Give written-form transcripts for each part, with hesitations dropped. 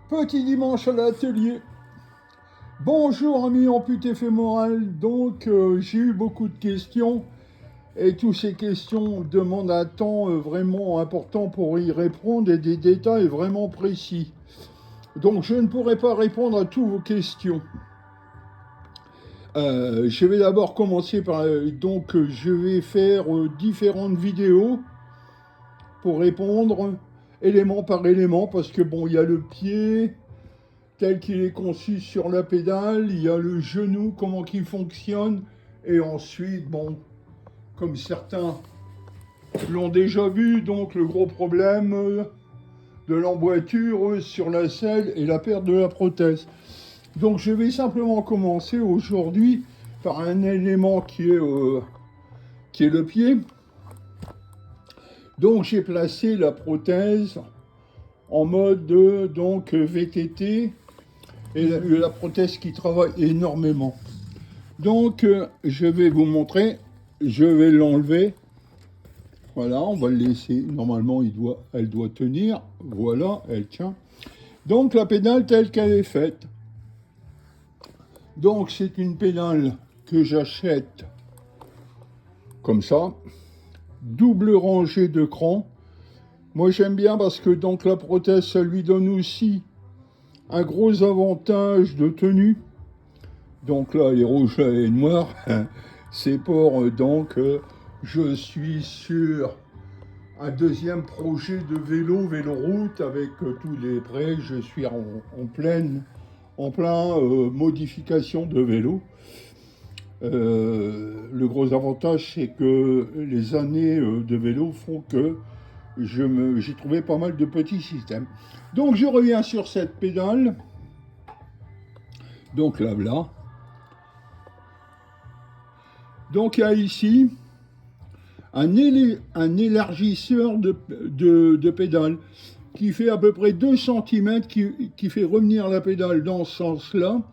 Petit dimanche à l'atelier. Bonjour amis amputés fémorales. Donc j'ai eu beaucoup de questions et toutes ces questions demandent un temps vraiment important pour y répondre et des détails vraiment précis. Donc je ne pourrai pas répondre à toutes vos questions. Je vais d'abord commencer par je vais faire différentes vidéos pour répondre élément par élément parce que bon il y a le pied tel qu'il est conçu sur la pédale, il y a le genou, comment il fonctionne, et ensuite, bon, comme certains l'ont déjà vu, donc le gros problème de l'emboîture sur la selle et la perte de la prothèse. Donc je vais simplement commencer aujourd'hui par un élément qui est le pied. Donc j'ai placé la prothèse en mode donc VTT, et la prothèse qui travaille énormément. Donc je vais vous montrer, je vais l'enlever. Voilà, on va le laisser, normalement elle doit tenir, voilà, elle tient. Donc la pédale telle qu'elle est faite. Donc c'est une pédale que j'achète comme ça, double rangée de crans. Moi j'aime bien parce que donc la prothèse, ça lui donne aussi un gros avantage de tenue. Donc là, elle est rouge, là, elle est noire. C'est pour je suis sur un deuxième projet de véloroute avec tous les prêts. Je suis en plein modification de vélo. Le gros avantage, c'est que les années de vélo font que j'ai trouvé pas mal de petits systèmes. Donc je reviens sur cette pédale. Donc là. Donc il y a ici un élargisseur de pédale qui fait à peu près 2 cm, qui fait revenir la pédale dans ce sens-là,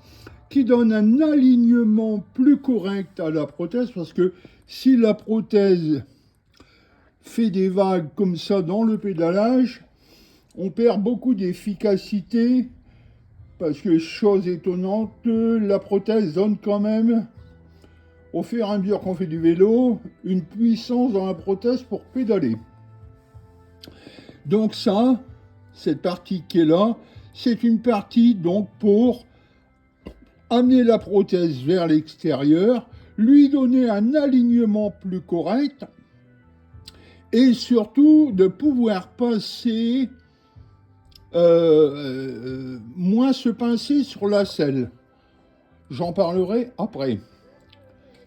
qui donne un alignement plus correct à la prothèse, parce que si la prothèse fait des vagues comme ça dans le pédalage, on perd beaucoup d'efficacité, parce que chose étonnante, la prothèse donne quand même, au fur et à mesure qu'on fait du vélo, une puissance dans la prothèse pour pédaler. Donc ça, cette partie qui est là, c'est une partie donc pour amener la prothèse vers l'extérieur, lui donner un alignement plus correct et surtout de pouvoir passer, moins se pincer sur la selle. J'en parlerai après,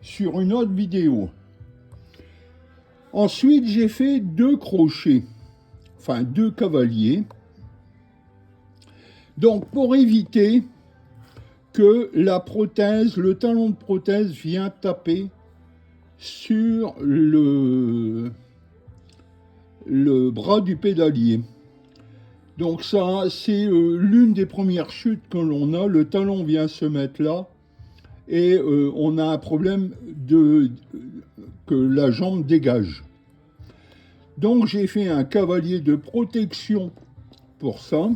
sur une autre vidéo. Ensuite, j'ai fait 2 crochets, enfin 2 cavaliers. Donc, pour éviter que la prothèse, le talon de prothèse vient taper sur le bras du pédalier. Donc ça, c'est l'une des premières chutes que l'on a. Le talon vient se mettre là et on a un problème que la jambe dégage. Donc j'ai fait un cavalier de protection pour ça.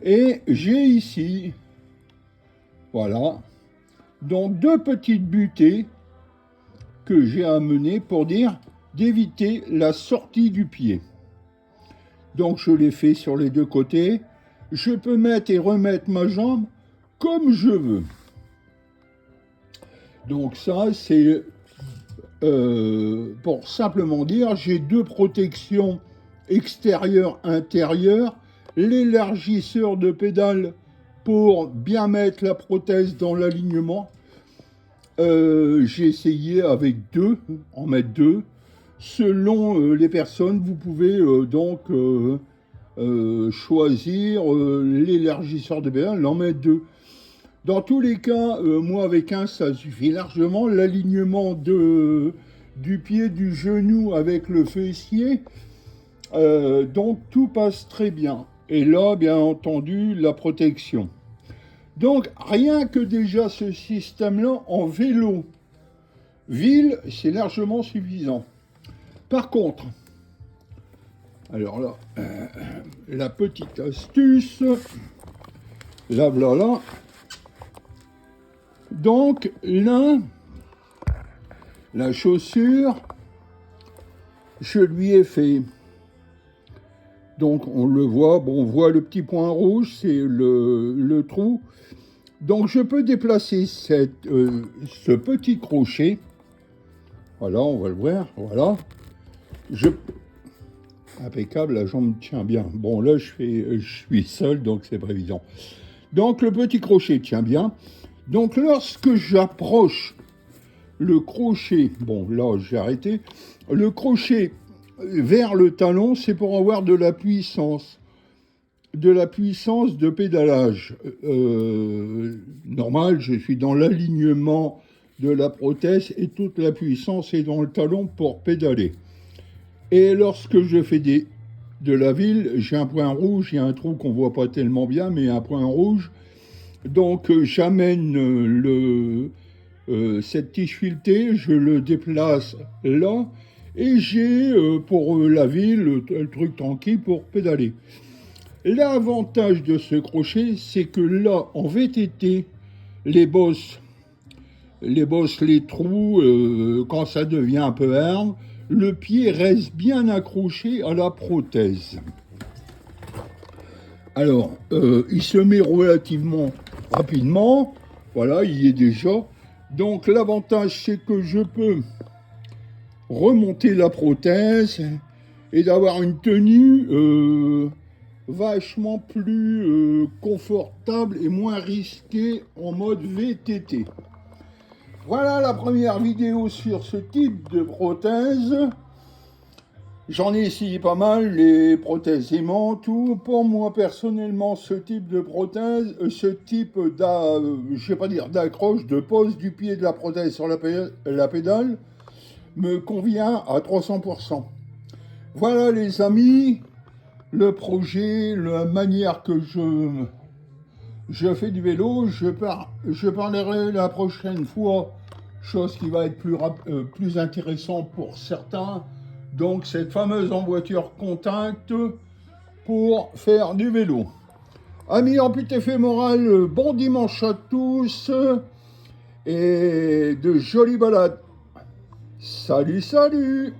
Et j'ai ici, voilà, donc 2 petites butées que j'ai amenées pour dire d'éviter la sortie du pied. Donc je l'ai fait sur les 2 côtés. Je peux mettre et remettre ma jambe comme je veux. Donc ça, c'est pour simplement dire, j'ai 2 protections extérieures, intérieures, l'élargisseur de pédale pour bien mettre la prothèse dans l'alignement. J'ai essayé avec 2, en mettre 2. Selon les personnes, vous pouvez choisir l'élargisseur de pédale, en mettre 2. Dans tous les cas, moi avec un, ça suffit largement. L'alignement du pied, du genou avec le fessier, donc tout passe très bien. Et là, bien entendu, la protection. Donc, rien que déjà ce système-là en vélo ville, c'est largement suffisant. Par contre, Alors là, la petite astuce, là voilà. Donc là, la chaussure, je lui ai fait. Donc on le voit, bon, on voit le petit point rouge, c'est le trou. Donc je peux déplacer ce petit crochet. Voilà, on va le voir, voilà. Impeccable, la jambe tient bien. Bon, là, je suis seul, donc c'est pas évident. Donc, le petit crochet tient bien. Donc, lorsque j'approche le crochet, bon, là, j'ai arrêté, le crochet vers le talon, c'est pour avoir de la puissance de pédalage. Normal, je suis dans l'alignement de la prothèse et toute la puissance est dans le talon pour pédaler. Et lorsque je fais de la ville, j'ai un point rouge, il y a un trou qu'on ne voit pas tellement bien, mais un point rouge. Donc j'amène cette tige filetée, je le déplace là, et j'ai pour la ville le truc tranquille pour pédaler. L'avantage de ce crochet, c'est que là, en VTT, les bosses, les trous, quand ça devient un peu hard, le pied reste bien accroché à la prothèse. Alors, il se met relativement rapidement. Voilà, il y est déjà. Donc, l'avantage, c'est que je peux remonter la prothèse et d'avoir une tenue vachement plus confortable et moins risquée en mode VTT. Voilà la première vidéo sur ce type de prothèse. J'en ai essayé pas mal, les prothèses aimantes, tout. Pour moi, personnellement, ce type de prothèse, ce type je vais pas dire d'accroche, de pose du pied de la prothèse sur la pédale, me convient à 300%. Voilà les amis, le projet, la manière que je fais du vélo. Je parlerai la prochaine fois, chose qui va être plus intéressante pour certains. Donc cette fameuse emboîture contact pour faire du vélo. Amis amputés fémorales, bon dimanche à tous et de jolies balades. Salut, salut!